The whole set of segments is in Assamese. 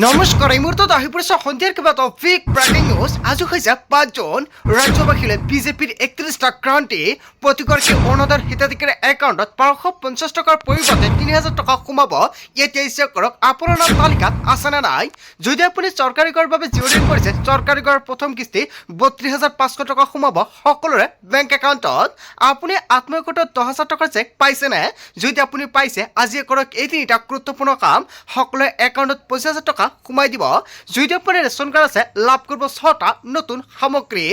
নমস্কাৰ এই মুহূৰ্তত আহি পৰিছে সন্ধিয়াৰ কিবা টপিক ব্ৰেকিং নিউজ আজি হৈছে 5 জুন ৰাজ্যবাসীলৈ বিজেপিৰ 31টা ক্ৰান্তি প্ৰতিগৰাকী অৰুণোদয়ৰ হিতাধিকাৰীৰ একাউণ্টত 550 টকাৰ পৰিৱৰ্তে 3000 টকা সোমাব এতিয়া চেক কৰক আপোনাৰ নাম তালিকাত আছে নে নাই যদি আপুনি চৰকাৰী কৰৰ বাবে জিঅ'ৰিন কৰিছে চৰকাৰী কৰৰ প্ৰথম কিস্তি 32500 টকা সোমাব সকলোৰে বেংক একাউণ্টত আপুনি আত্মীয়কোটত 10000 টকাৰ চেক পাইছে নে যদি আপুনি পাইছে আজি কৰক এই তিনিটা গুৰুত্বপূৰ্ণ কাম সকলোৰে একাউণ্টত 25000 টকা সোমাই দিব যদি আপোনাৰ ৰেচন কাৰ্ড আছে লাভ কৰিব 6টা নতুন সামগ্ৰী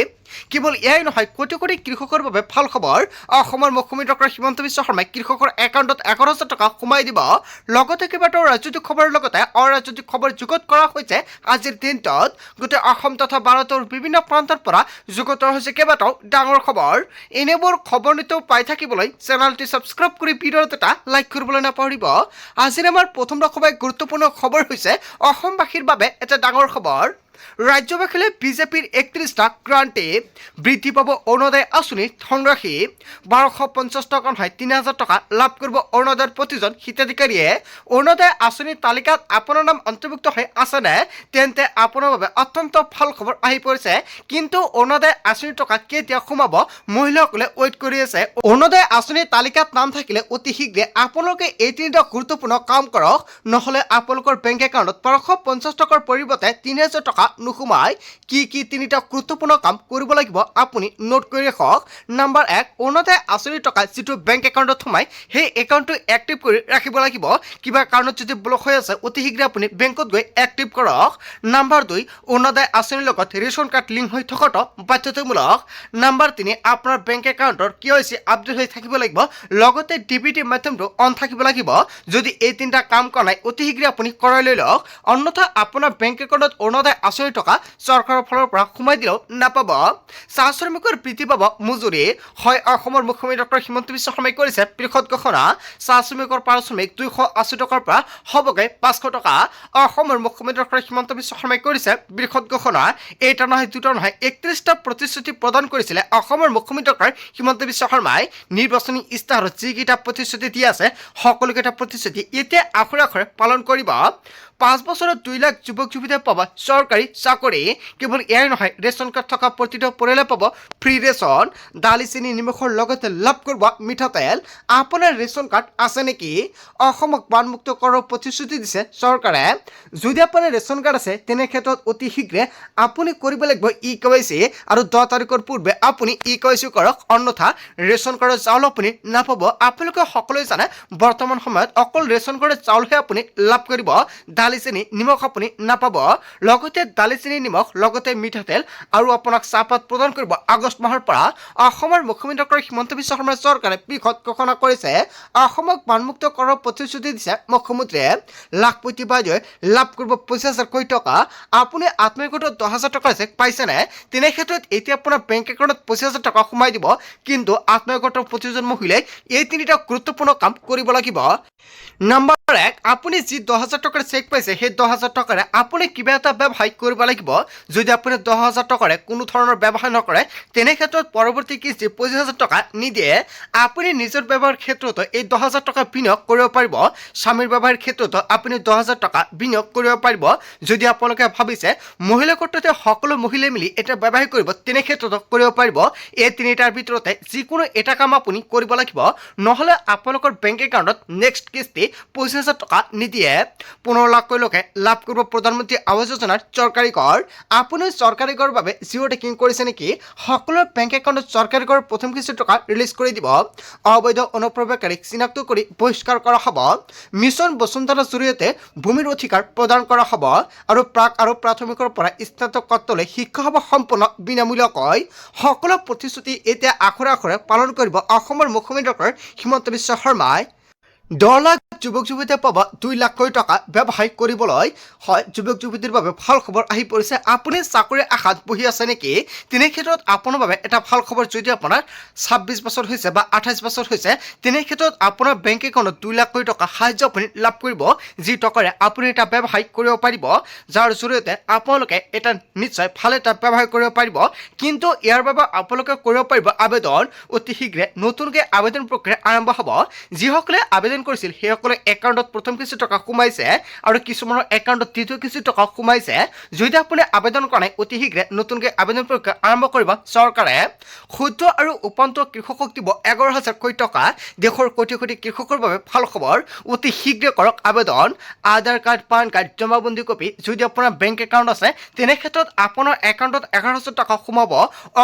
কেৱল এয়াই নহয় কোটি কোটি কৃষকৰ বাবে ভাল খবৰ অসমৰ মুখ্যমন্ত্ৰী ডক্টৰ হিমন্ত বিশ্ব শৰ্মাই কৃষকৰ একাউণ্টত 11000 টকা সোমাই দিব লগতে কেইবাটাও ৰাজনৈতিক খবৰৰ লগতে অৰাজনৈতিক খবৰ যুগত কৰা হৈছে আজিৰ দিনটোত গোটেই অসম তথা ভাৰতৰ বিভিন্ন প্ৰান্তৰ পৰা যুগত হৈছে কেইবাটাও ডাঙৰ খবৰ এনেবোৰ খবৰ নিতৌ পাই থাকিবলৈ চেনেলটি সাবস্ক্ৰাইব কৰি ভিডিঅ'ত এটা লাইক কৰিবলৈ নাপাহৰিব আজিৰ আমাৰ প্ৰথম ৰকমৰ গুৰুত্বপূৰ্ণ খবৰ হৈছে অসমবাসীৰ বাবে এটা ডাঙৰ খবৰ ৰাজ্যবাসীলৈ বিজেপিৰ 31টা ক্ৰান্তি বৃদ্ধি পাব অৰুণোদয় আঁচনি ধনৰাশি 1250 টকা নহয় 3000 টকা লাভ কৰিব অৰুণোদয়ৰ প্ৰতিজন হিতাধিকাৰীয়ে অৰুণোদয় আঁচনিৰ তালিকাত আপোনাৰ নাম অন্তৰ্ভুক্ত হৈ আছেনে তেন্তে আপোনাৰ বাবে অত্যন্ত ভাল খবৰ আহি পৰিছে কিন্তু অৰুণোদয় আঁচনিৰ টকা কেতিয়া সোমাব মহিলাসকলে ৱেইট কৰি আছে অৰুণোদয় আঁচনিৰ তালিকাত নাম থাকিলে অতি শীঘ্ৰে আপোনালোকে এই তিনিটা গুৰুত্বপূৰ্ণ কাম কৰক নহ'লে আপোনালোকৰ বেংক একাউণ্টত 550 টকাৰ পৰিৱৰ্তে 3000 টকা নুসুমাই কি তিনিটা গুৰুত্বপূৰ্ণ কাম কৰিব লাগিব আপুনি নোট কৰি ৰাখক নাম্বাৰ 1 অৰুণোদয় আঁচনিৰ টকা যিটো বেংক একাউণ্টত সোমাই সেই একাউণ্টটো এক্টিভ কৰি ৰাখিব লাগিব কিবা কাৰণত যদি ব্লক হৈ আছে অতি শীঘ্ৰে আপুনি বেংকত গৈ এক্টিভ কৰক নাম্বাৰ 2 অৰুণোদয় আঁচনিৰ লগত ৰেচন কাৰ্ড লিংক হৈ থকাটো বাধ্যতামূলক নাম্বাৰ 3 আপোনাৰ বেংক একাউণ্টৰ KYC আপডেট হৈ থাকিব লাগিব লগতে ডিবিটি মাধ্যমটো অন থাকিব লাগিব যদি এই তিনিটা কাম কৰা নাই অতি শীঘ্ৰে আপুনি কৰাই লৈ লওক অন্যথা আপোনাৰ বেংক একাউণ্টত অৰুণোদয় আঁচনিৰ টকা চৰকাৰৰ ফালৰ পৰা সোমাই দিলেও নাপাব চাহ শ্ৰমিকৰ বৃদ্ধি পাব মজুৰি হয় অসমৰ মুখ্যমন্ত্ৰী ডক্টৰ হিমন্ত বিশ্ব শৰ্মাই কৰিছে বৃহৎ ঘোষণা চাহ শ্ৰমিকৰ পাৰিশ্ৰমিক 280 টকাৰ পৰা হ'বগৈ 500 টকা অসমৰ মুখ্যমন্ত্ৰী ডক্টৰ হিমন্ত বিশ্ব শৰ্মাই কৰিছে বৃহৎ ঘোষণা এটা নহয় দুটা নহয় 31টা প্ৰতিশ্ৰুতি প্ৰদান কৰিছিলে অসমৰ মুখ্যমন্ত্ৰী ডক্টৰ হিমন্ত বিশ্ব শৰ্মাই নিৰ্বাচনী ইস্তাহাৰত যিকেইটা প্ৰতিশ্ৰুতি দি আছে সকলোকেইটা প্ৰতিশ্ৰুতি এতিয়া আখৰে আখৰে পালন কৰিব 5 বছৰত 2 লাখ যুৱক যুৱতীয়ে পাব চৰকাৰী চাকৰি কেৱল এয়াই নহয় ৰেচন কাৰ্ড থকা প্ৰতিটো পৰিয়ালে পাব ফ্ৰী ৰেচন দালি চেনি নিমখৰ লগতে লাভ কৰিব মিঠাতেল আপোনাৰ ৰেচন কাৰ্ড আছে নেকি অসমক বানমুক্ত কৰাৰ প্ৰতিশ্ৰুতি দিছে চৰকাৰে যদি আপোনাৰ ৰেচন কাৰ্ড আছে তেনে ক্ষেত্ৰত অতি শীঘ্ৰে আপুনি কৰিব লাগিব KYC আৰু 10 তাৰিখৰ পূৰ্বে আপুনি KYC কৰক অন্যথা ৰেচন কাৰ্ডৰ চাউল আপুনি নাপাব আপোনালোকে সকলোৱে জানে বৰ্তমান সময়ত অকল ৰেচন কাৰ্ডৰ চাউলহে আপুনি লাভ কৰিব দালি চেনি নিমখ আপুনি নাপাব লগতে দালি চেনি নিমখ লগতে মিঠাতেল আৰু আপোনাক চাহপাত প্ৰদান কৰিব আগষ্ট মাহৰ পৰা অসমৰ মুখ্যমন্ত্ৰী ডক্টৰ হিমন্ত বিশ্ব শৰ্মা চৰকাৰে বৃহৎ ঘোষণা কৰিছে অসমক বানমুক্ত কৰাৰ প্ৰতিশ্ৰুতি দিছে মুখ্যমন্ত্ৰীয়ে লাখপতি বাইদেৱে লাভ কৰিব 25000 কোটি টকা আপুনি আত্মীয়কোটত 10000 টকাৰ চেক পাইছেনে তেনে ক্ষেত্ৰত এতিয়া আপোনাৰ বেংক একাউণ্টত 25000 টকা সোমাই দিব কিন্তু আত্মীয়কোটৰ প্ৰতিজন মহিলাই এই তিনিটা গুৰুত্বপূৰ্ণ কাম কৰিব লাগিব নাম্বাৰ 1 আপুনি যি 10000 টকাৰ চেক পাইছে সেই 10000 টকাৰে আপুনি কিবা এটা ব্যৱসায় কৰিব লাগিব যদি আপুনি 10000 টকাৰে কোনো ধৰণৰ ব্যৱসায় নকৰে তেনে ক্ষেত্ৰত পৰৱৰ্তী কিস্তি 25000 টকা নিদিয়ে আপুনি নিজৰ ব্যৱসায়ৰ ক্ষেত্ৰত এই 10000 টকা বিনিয়োগ কৰিব পাৰিব স্বামীৰ ব্যৱসায়ৰ ক্ষেত্ৰত আপুনি 10000 টকা বিনিয়োগ কৰিব পাৰিব যদি আপোনালোকে ভাবিছে মহিলা ক্ষেত্ৰতে সকলো মহিলাই মিলি এটা ব্যৱসায় কৰিব তেনে ক্ষেত্ৰত কৰিব পাৰিব এই তিনিটাৰ ভিতৰতে যিকোনো এটা কাম আপুনি কৰিব লাগিব নহলে আপোনালোকৰ বেংক একাউণ্টত নেক্সট কিস্তি 25000 টকা নিদিয়ে 15 লাখকৈ লোকে লাভ কৰিব প্ৰধানমন্ত্ৰী আৱাস যোজনাৰ চৰকাৰী কৰ আপুনি চৰকাৰী কৰৰ বাবে জিঅ' টেকিং কৰিছে নেকি সকলো বেংক একাউণ্টত চৰকাৰী কৰৰ প্ৰথম কিস্তি টকা ৰিলিজ কৰি দিব অবৈধ অনুপ্ৰৱেশকাৰীক চিনাক্ত কৰি বহিষ্কাৰ কৰা হ'ব মিছন বসুন্ধৰাৰ জৰিয়তে ভূমিৰ অধিকাৰ প্ৰদান কৰা হ'ব আৰু প্ৰাক আৰু প্ৰাথমিকৰ পৰা স্নাতকোত্তৰলৈ শিক্ষা হ'ব সম্পূৰ্ণ বিনামূলীয়াকৈ সকলো প্ৰতিশ্ৰুতি এতিয়া আখৰে আখৰে পালন কৰিব অসমৰ মুখ্যমন্ত্ৰী ডক্টৰ হিমন্ত বিশ্ব শৰ্মাই 10 লাখ যুৱক যুৱতীয়ে পাব 2 লাখ কোটি টকা ব্যৱসায় কৰিবলৈ হয় যুৱক যুৱতীৰ বাবে ভাল খবৰ আহি পৰিছে আপুনি চাকৰিৰ আশাত বহি আছে নেকি তেনে ক্ষেত্ৰত আপোনাৰ বাবে এটা ভাল খবৰ যদি আপোনাৰ 26 বছৰ হৈছে বা 28 বছৰ হৈছে তেনে ক্ষেত্ৰত আপোনাৰ বেংক একাউণ্টত 2 লাখ কোটি টকা সাহায্য আপুনি লাভ কৰিব যি টকাৰে আপুনি এটা ব্যৱসায় কৰিব পাৰিব যাৰ জৰিয়তে আপোনালোকে এটা নিশ্চয় ভাল এটা ব্যৱসায় কৰিব পাৰিব কিন্তু ইয়াৰ বাবে আপোনালোকে কৰিব পাৰিব আবেদন অতি শীঘ্ৰে নতুনকৈ আবেদন প্ৰক্ৰিয়া আৰম্ভ হ'ব যিসকলে আবেদন আবেদন কৰিছিল সেইসকলে একাউণ্টত প্ৰথম কিছু টকা সোমাইছে আৰু কিছুমানৰ একাউণ্টত দ্বিতীয় কিছু টকা সোমাইছে। যদি আপুনি আবেদন কৰা নাই অতি শীঘ্ৰে নতুনকৈ আবেদন প্ৰক্ৰিয়া আৰম্ভ কৰিব চৰকাৰে। ক্ষুদ্ৰ আৰু উপান্ত কৃষকক দিব 11,000 কোটি টকা। দেশৰ কোটি কোটি কৃষকৰ বাবে ভাল খবৰ, অতি শীঘ্ৰে কৰক আবেদন। আধাৰ কাৰ্ড, পান কাৰ্ড, জমাবন্দী কপি যদি আপোনাৰ বেংক একাউণ্ট আছে তেনে ক্ষেত্ৰত আপোনাৰ একাউণ্টত 11,000 টকা সোমাব।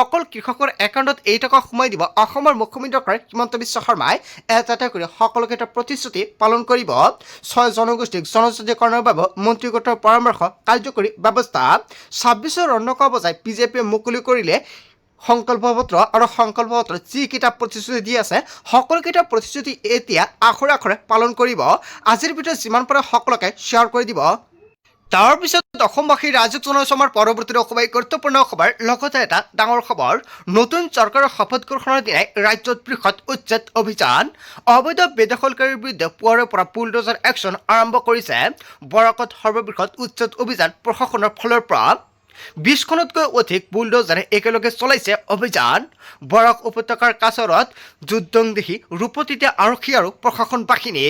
অকল কৃষকৰ একাউণ্টত এই টকা সোমাই দিব। অসমৰ মুখ্যমন্ত্ৰী ডক্টৰ হিমন্ত বিশ্ব শৰ্মাই এটা কৰি সকলোকে এটা প্ৰতিশ্ৰুতি পালন কৰিব। 6 জনগোষ্ঠীক জনজাতিকৰণৰ বাবে মন্ত্ৰীগোটৰ পৰামৰ্শ কাৰ্যকৰী ব্যৱস্থা। 26 ৰৌনকা বজাই বিজেপিয়ে মুকলি কৰিলে সংকল্প পত্ৰ আৰু সংকল্প পত্ৰ যিকেইটা প্ৰতিশ্ৰুতি দি আছে সকলোকেইটা প্ৰতিশ্ৰুতি এতিয়া আখৰে আখৰে পালন কৰিব। আজিৰ ভিডিঅ'ত যিমান পাৰে সকলোকে শ্বেয়াৰ কৰি দিব। তাৰ পিছত অসমবাসী ৰাইজক জনাইছো আমাৰ পৰৱৰ্তী অসমবাসী গুৰুত্বপূৰ্ণ খবৰ। লগতে এটা ডাঙৰ খবৰ, নতুন চৰকাৰৰ শপত গ্ৰহণৰ দিনাই ৰাজ্যত বৃহৎ উচ্ছেদ অভিযান। অবৈধ বেদখলকাৰীৰ বিৰুদ্ধে পুৱাৰে পৰা বুলডোজাৰ একশ্যন আৰম্ভ কৰিছে। বৰাকত সৰ্ববৃহৎ উচ্ছেদ অভিযান প্ৰশাসনৰ ফালৰ পৰা। 20খনতকৈ অধিক বুলডোজাৰে একেলগে চলাইছে অভিযান। বৰাক উপত্যকাৰ কাছৰত যুদ্ধংদেহী ৰূপতীতে আৰক্ষী আৰু প্ৰশাসন বাহিনী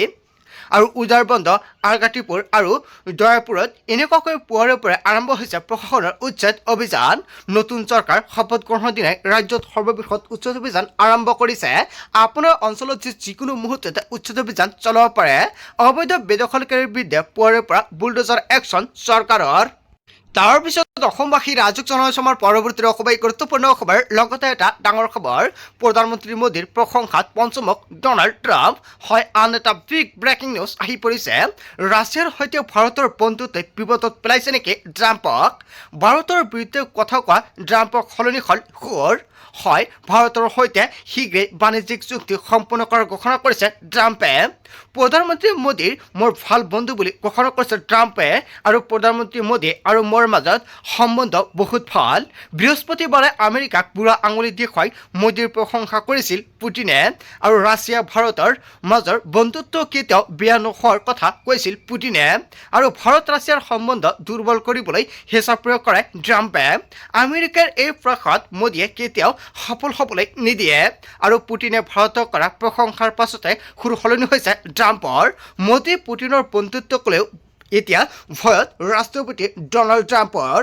আৰু উদাৰবন্দ, আৰগাটিপুৰ আৰু দয়াপুৰত এনেকুৱাকৈ পুৱাৰে পৰা আৰম্ভ হৈছে প্ৰশাসনৰ উচ্ছেদ অভিযান। নতুন চৰকাৰ শপত গ্ৰহণৰ দিনাই ৰাজ্যত সৰ্ববৃহৎ উচ্ছেদ অভিযান আৰম্ভ কৰিছে। আপোনাৰ অঞ্চলত যিকোনো মুহূৰ্ততে উচ্ছেদ অভিযান চলাব পাৰে। অবৈধ বেদখলকাৰীৰ বিৰুদ্ধে পুৱাৰে পৰা বুলডোজাৰ একশ্যন চৰকাৰৰ। তাৰ পিছত অসমবাসী ৰাইজক জনাইছো আমাৰ পৰৱৰ্তী অসমবাসী গুৰুত্বপূৰ্ণ খবৰ। লগতে এটা ডাঙৰ খবৰ, প্ৰধানমন্ত্ৰী মোদীৰ প্ৰশংসাত পঞ্চমুখ ডনাল্ড ট্ৰাম্প। হয়, আন এটা বিগ ব্ৰেকিং নিউজ আহি পৰিছে। ৰাছিয়াৰ সৈতে ভাৰতৰ বন্ধুত্বই বিপদত পেলাইছে নেকি ট্ৰাম্পক? ভাৰতৰ বিৰুদ্ধে কথা কোৱা ট্ৰাম্পক সলনি হ'ল সুৰ। হয়, ভাৰতৰ সৈতে শীঘ্ৰেই বাণিজ্যিক চুক্তি সম্পূৰ্ণ কৰাৰ ঘোষণা কৰিছে ট্ৰাম্পে। প্ৰধানমন্ত্ৰী মোদীৰ মোৰ ভাল বন্ধু বুলি ঘোষণা কৰিছে ট্ৰাম্পে। আৰু প্ৰধানমন্ত্ৰী মোদী আৰু মোৰ মাজত সম্বন্ধ বহুত ভাল। বৃহস্পতিবাৰে আমেৰিকাক বুঢ়া আঙুলি দেখুৱাই মোদীৰ প্ৰশংসা কৰিছিল পুটিনে। আৰু ৰাছিয়া ভাৰতৰ মাজৰ বন্ধুত্ব কেতিয়াও বেয়া নোহোৱাৰ কথা কৈছিল পুটিনে। আৰু ভাৰত ৰাছিয়াৰ সম্বন্ধ দুৰ্বল কৰিবলৈ হেঁচা প্ৰয়োগ কৰে ট্ৰাম্পে। আমেৰিকাৰ এই প্ৰয়াসত মোদীয়ে কেতিয়াও সফল হ'বলৈ নিদিয়ে। আৰু পুটিনে ভাৰতক কৰা প্ৰশংসাৰ পাছতে সুৰ সলনি হৈছে ট্ৰাম্পৰ। মোদী পুটিনৰ বন্ধুত্বক লৈও এতিয়া ভয়ত ৰাষ্ট্ৰপতি ডনাল্ড ট্ৰাম্পৰ।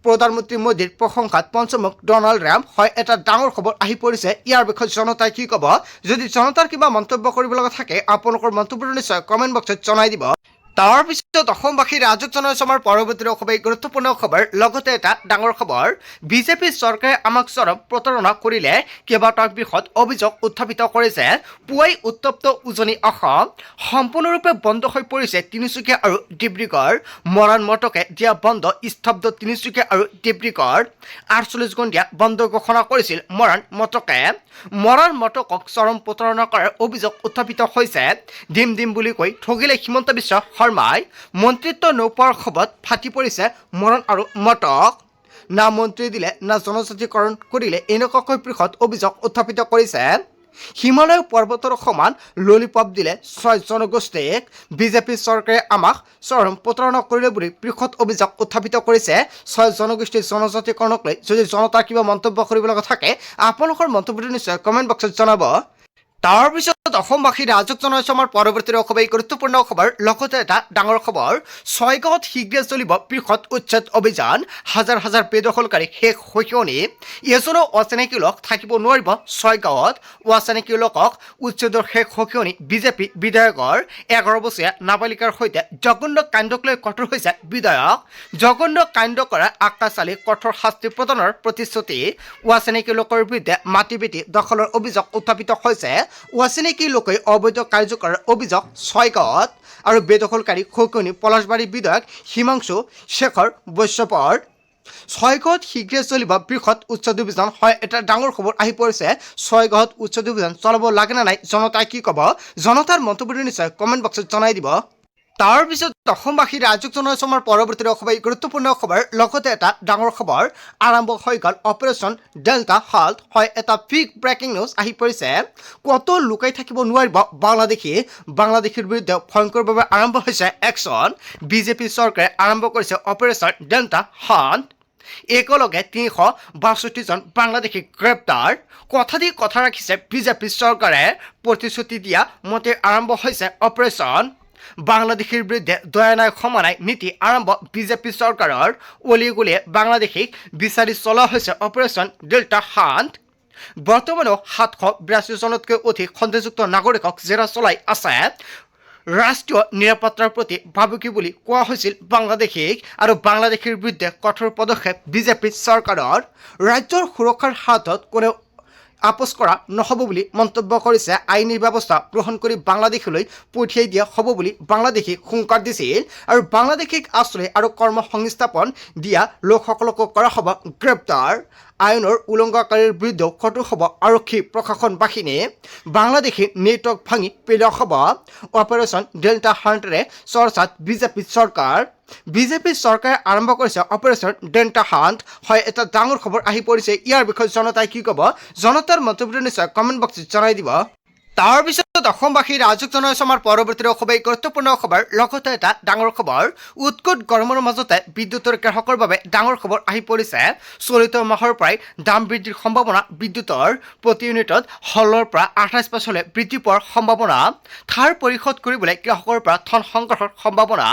প্ৰধানমন্ত্ৰী মোদীৰ প্ৰশংসাত পঞ্চমুখ ডনাল্ড ট্ৰাম্প। হয়, এটা ডাঙৰ খবৰ আহি পৰিছে। ইয়াৰ বিষয়ে জনতাই কি ক'ব? যদি জনতাৰ কিবা মন্তব্য কৰিব লগা থাকে আপোনালোকৰ মন্তব্যটো নিশ্চয় কমেণ্ট বক্সত জনাই দিব। তাৰ পিছত অসমবাসী ৰাইজক জনাইছো আমাৰ পৰৱৰ্তী অসমবাসী গুৰুত্বপূৰ্ণ খবৰ। লগতে এটা ডাঙৰ খবৰ, বিজেপি চৰকাৰে আমাক চৰম প্ৰতাৰণা কৰিলে কেইবাটাও বিষয়ত অভিযোগ উত্থাপিত কৰিছে। পুৱাই উত্তপ্ত উজনি অসম, সম্পূৰ্ণৰূপে বন্ধ হৈ পৰিছে তিনিচুকীয়া আৰু ডিব্ৰুগড়। মৰাণ মটকে দিয়া বন্ধ স্তব্ধ তিনিচুকীয়া আৰু ডিব্ৰুগড়। 48 ঘণ্টীয়া বন্ধ ঘোষণা কৰিছিল মৰাণ মটকে। মৰাণ মটকক চৰম প্ৰতাৰণা কৰাৰ অভিযোগ উত্থাপিত হৈছে। দিম বুলি কৈ ঠগিলে হিমন্ত বিশ্ব শৰ্মাই। মন্ত্ৰিত্ব নৌপোৱাৰ খবত ফাটি পৰিছে মৰাণ আৰু মটক। না মন্ত্ৰী দিলে না জনজাতিকৰণ কৰিলে, এনেকুৱাকৈ বৃহৎ অভিযোগ উত্থাপিত কৰিছে। হিমালয় পৰ্বতৰ সমান ললিপপ দিলে 6 জনগোষ্ঠীক। বিজেপি চৰকাৰে আমাক চৰম প্ৰতাৰণা কৰিলে বুলি বৃহৎ অভিযোগ উত্থাপিত কৰিছে 6 জনগোষ্ঠীৰ জনজাতিকৰণক লৈ। যদি জনতাৰ কিবা মন্তব্য কৰিব লগা থাকে আপোনালোকৰ মন্তব্যটো নিশ্চয় কমেণ্ট বক্সত জনাব। তাৰ পিছত অসমবাসী ৰাইজক জনাইছো আমাৰ পৰৱৰ্তী অসমবাসী গুৰুত্বপূৰ্ণ খবৰ। লগতে এটা ডাঙৰ খবৰ, 6 গাঁৱত শীঘ্ৰে চলিব বৃহৎ উচ্ছেদ অভিযান। হাজাৰ হাজাৰ বেদখলকাৰী শেষ হৈয়নি। এজনো অচিনাকি লোক থাকিব নোৱাৰিব 6 গাঁৱত। অচিনাকি লোকক উচ্ছেদৰ শেষ হৈয়নি। বিজেপি বিধায়কৰ 11 বছৰীয়া নাবালিকাৰ সৈতে জঘন্য কাণ্ডক লৈ কঠোৰ হৈছে বিধায়ক। জঘন্য কাণ্ড কৰা আক্কাচালি কঠোৰ শাস্তি প্ৰদানৰ প্ৰতিশ্ৰুতি। অচিনাকি লোকৰ বিৰুদ্ধে মাটি বেটি দখলৰ অভিযোগ উত্থাপিত হৈছে। অচিনাকি লোকে অবৈধ কাৰ্য কৰাৰ অভিযোগ 6 গাঁৱত। আৰু বেদখলকাৰী খোকনি পলাশবাৰী বিধায়ক হিমাংশু শেখৰ বৈশ্যপৰ। 6 গাঁৱত শীঘ্ৰে চলিব বৃহৎ উচ্ছেদ অভিযান। হয়, এটা ডাঙৰ খবৰ আহি পৰিছে। 6 গাঁৱত উচ্ছেদ অভিযান চলাব লাগে নে নাই জনতাই কি ক'ব? জনতাৰ মন্তব্যটো নিশ্চয় কমেণ্ট বক্সত জনাই দিব। তাৰ পিছত অসমবাসী ৰাইজক জনাইছো আমাৰ পৰৱৰ্তী অসমবাসী গুৰুত্বপূৰ্ণ খবৰ। লগতে এটা ডাঙৰ খবৰ, আৰম্ভ হৈ গ'ল অপাৰেশ্যন ডেল্টা হাল্ট। হয়, এটা বিগ ব্ৰেকিং নিউজ আহি পৰিছে। কত লুকাই থাকিব নোৱাৰিব বাংলাদেশীৰ বিৰুদ্ধে ভয়ংকৰভাৱে আৰম্ভ হৈছে একশ্যন। বিজেপি চৰকাৰে আৰম্ভ কৰিছে অপাৰেশ্যন ডেল্টা হাল্ট। একেলগে ৩৬২ জন বাংলাদেশী গ্ৰেপ্তাৰ কথা দি কথা ৰাখিছে বিজেপি চৰকাৰে প্ৰতিশ্ৰুতি দিয়া মতে আৰম্ভ হৈছে অপাৰেশ্যন বাংলাদেশীৰ বিৰুদ্ধে দয়া নাই ক্ষমা নাই নীতি আৰম্ভ বিজেপি চৰকাৰৰ অলিগলিয়ে বাংলাদেশীক বিচাৰি চলোৱা হৈছে অপাৰেশ্যন ডেল্টা হাণ্ট বৰ্তমানেও ৭৮২ জনতকৈ অধিক সন্দেহযুক্ত নাগৰিকক জেৰা চলাই আছে ৰাষ্ট্ৰীয় নিৰাপত্তাৰ প্ৰতি ভাবুকি বুলি কোৱা হৈছিল বাংলাদেশীক আৰু বাংলাদেশীৰ বিৰুদ্ধে কঠোৰ পদক্ষেপ বিজেপি চৰকাৰৰ ৰাজ্যৰ সুৰক্ষাৰ স্বাৰ্থত কোনেও আপোচ কৰা নহ'ব বুলি মন্তব্য কৰিছে আইনী ব্যৱস্থা গ্ৰহণ কৰি বাংলাদেশলৈ পঠিয়াই দিয়া হ'ব বুলি বাংলাদেশীক হুংকাৰ দিছিল আৰু বাংলাদেশীক আশ্ৰয় আৰু কৰ্ম সংস্থাপন দিয়া লোকসকলকো কৰা হ'ব গ্ৰেপ্তাৰ আইনৰ উলংঘনকাৰীৰ বিৰুদ্ধেও কঠোৰ হ'ব আৰক্ষী প্ৰশাসন বাহিনী বাংলাদেশী নেটৱৰ্ক ভাঙি পেলোৱা হ'ব অপাৰেশ্যন ডেল্টা হাণ্টেৰে চৰ্চাত বিজেপি চৰকাৰ বিজেপি চৰকাৰে আৰম্ভ কৰিছে অপাৰেশ্যন ডেল্টা হাণ্ট হয় এটা ডাঙৰ খবৰ আহি পৰিছে ইয়াৰ বিষয়ে জনতাই কি ক'ব জনতাৰ মন্তব্য নিশ্চয় কমেণ্ট বক্সত জনাই দিব তাৰ পিছত অসমবাসী ৰাজক জনাইছে আমাৰ পৰৱৰ্তী খুবেই গুৰুত্বপূৰ্ণ খবৰ লগতে এটা ডাঙৰ খবৰ উৎকট গৰমৰ মাজতে বিদ্যুতৰ গ্ৰাহকৰ বাবে ডাঙৰ খবৰ আহি পৰিছে চলিত মাহৰ পৰাই দাম বৃদ্ধিৰ সম্ভাৱনা বিদ্যুতৰ প্ৰতি ইউনিটত ১৬ৰ পৰা ২৮% বৃদ্ধি পোৱাৰ সম্ভাৱনা ধাৰ পৰিশোধ কৰিবলৈ গ্ৰাহকৰ পৰা ধন সংগ্ৰহৰ সম্ভাৱনা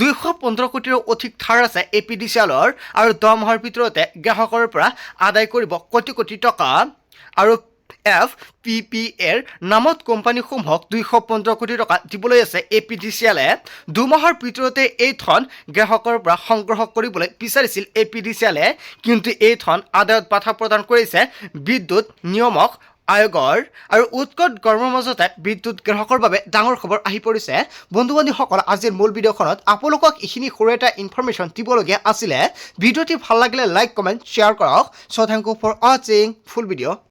২১৫ কোটিৰো অধিক ধাৰ আছে APDCLৰ আৰু ১০ মাহৰ ভিতৰতে গ্ৰাহকৰ পৰা আদায় কৰিব কোটি কোটি টকা আৰু FPPAৰ নামত কোম্পানীসমূহক ২১৫ কোটি টকা দিবলৈ আছে APDCLে ২ মাহৰ ভিতৰতে এই ধন গ্ৰাহকৰ পৰা সংগ্ৰহ কৰিবলৈ বিচাৰিছিল APDCLে কিন্তু এই ধন আদায়ত বাধা প্ৰদান কৰিছে বিদ্যুৎ নিয়ামক আয়োগৰ আৰু উৎকট গৰমৰ মাজতে বিদ্যুৎ গ্ৰাহকৰ বাবে ডাঙৰ খবৰ আহি পৰিছে বন্ধু বান্ধৱীসকল আজিৰ মূল ভিডিঅ'খনত আপোনালোকক এইখিনি সৰু এটা ইনফৰমেশ্যন দিবলগীয়া আছিলে ভিডিঅ'টি ভাল লাগিলে লাইক কমেণ্ট শ্বেয়াৰ কৰক চ' থেংক ইউ ফৰ ৱাচিং ফুল ভিডিঅ'